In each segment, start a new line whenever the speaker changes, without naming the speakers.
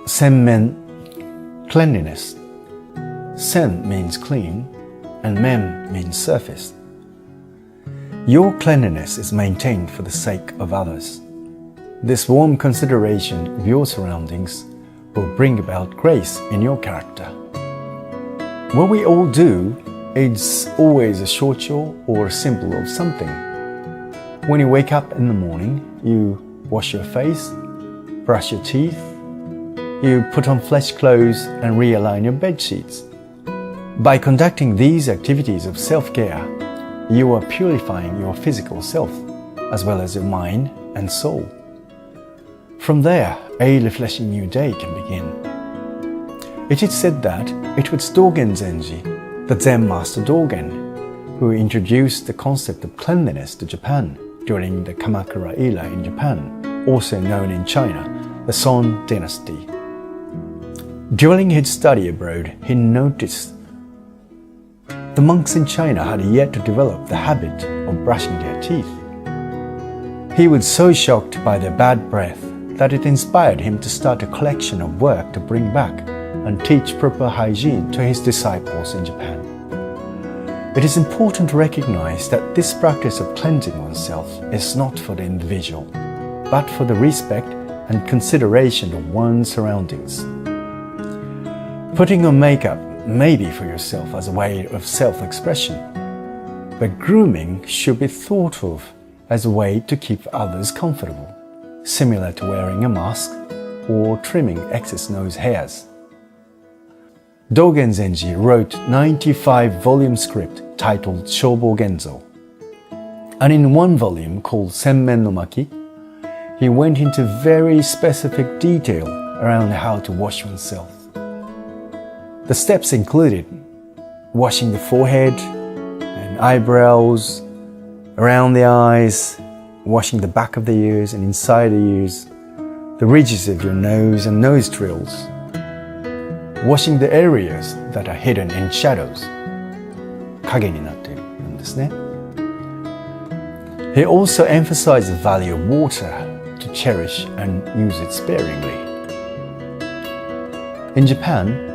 SenMen, cleanliness. Sen means clean and men means surface. Your cleanliness is maintained for the sake of others. This warm consideration of your surroundings will bring about grace in your character. What we all do is always a short chore or a symbol of something. When you wake up in the morning, you wash your face, brush your teeth, you put on fresh clothes and realign your bed sheets. By conducting these activities of self-care, you are purifying your physical self, as well as your mind and soul. From there, a refreshing new day can begin. It is said that it was Dogen Zenji, the Zen master Dogen, who introduced the concept of cleanliness to Japan during the Kamakura era in Japan, also known in China, the Song dynasty. During his study abroad, he noticed the monks in China had yet to develop the habit of brushing their teeth. He was so shocked by their bad breath that it inspired him to start a collection of work to bring back and teach proper hygiene to his disciples in Japan. It is important to recognize that this practice of cleansing oneself is not for the individual, but for the respect and consideration of one's surroundings. Putting on makeup may be for yourself as a way of self-expression, but grooming should be thought of as a way to keep others comfortable, similar to wearing a mask or trimming excess nose hairs. Dogen Zenji wrote 95-volume script titled Shobo Genzo, and in one volume called SenMen no Maki, he went into very specific detail around how to wash oneself. The steps included washing the forehead and eyebrows, around the eyes, washing the back of the ears and inside the ears, the ridges of your nose and nostrils, washing the areas that are hidden in shadows, 影になっているんですね。He also emphasized the value of water to cherish and use it sparingly. In Japan,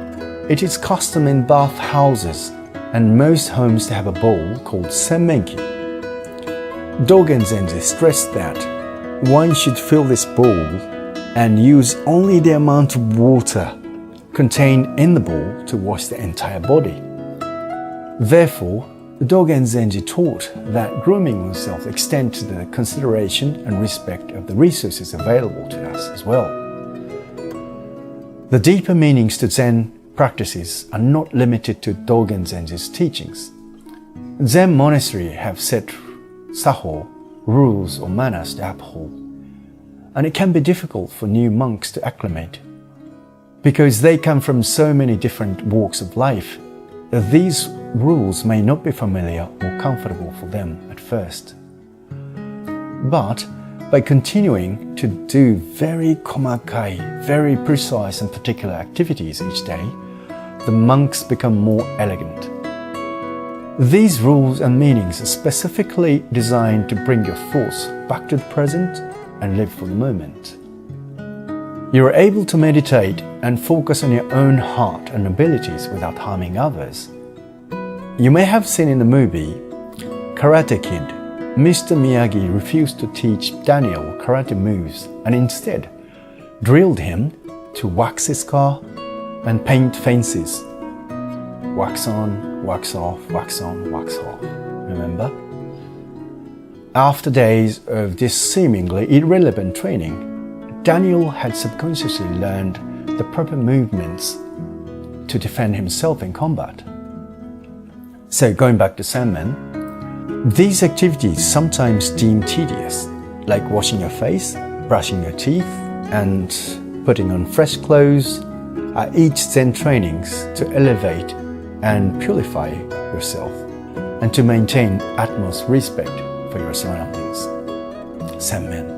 it is custom in bathhouses and most homes to have a bowl called senmenki. Dogen Zenji stressed that one should fill this bowl and use only the amount of water contained in the bowl to wash the entire body. Therefore, Dogen Zenji taught that grooming oneself extends to the consideration and respect of the resources available to us as well. The deeper meanings to Zen practices are not limited to Dogen Zenji's teachings. Zen monasteries have set saho, rules or manners to uphold, and it can be difficult for new monks to acclimate. Because they come from so many different walks of life, these rules may not be familiar or comfortable for them at first. But by continuing to do very komakai, very precise and particular activities each day, the monks become more elegant. These rules and meanings are specifically designed to bring your thoughts back to the present and live for the moment. You are able to meditate and focus on your own heart and abilities without harming others. You may have seen in the movie Karate Kid, Mr. Miyagi refused to teach Daniel karate moves and instead drilled him to wax his car and paint fences. Wax on, wax off, wax on, wax off. Remember? After days of this seemingly irrelevant training, Daniel had subconsciously learned the proper movements to defend himself in combat. So going back to SenMen, these activities sometimes deemed tedious, like washing your face, brushing your teeth, and putting on fresh clothes, are each Zen trainings to elevate and purify yourself and to maintain utmost respect for your surroundings. SenMen.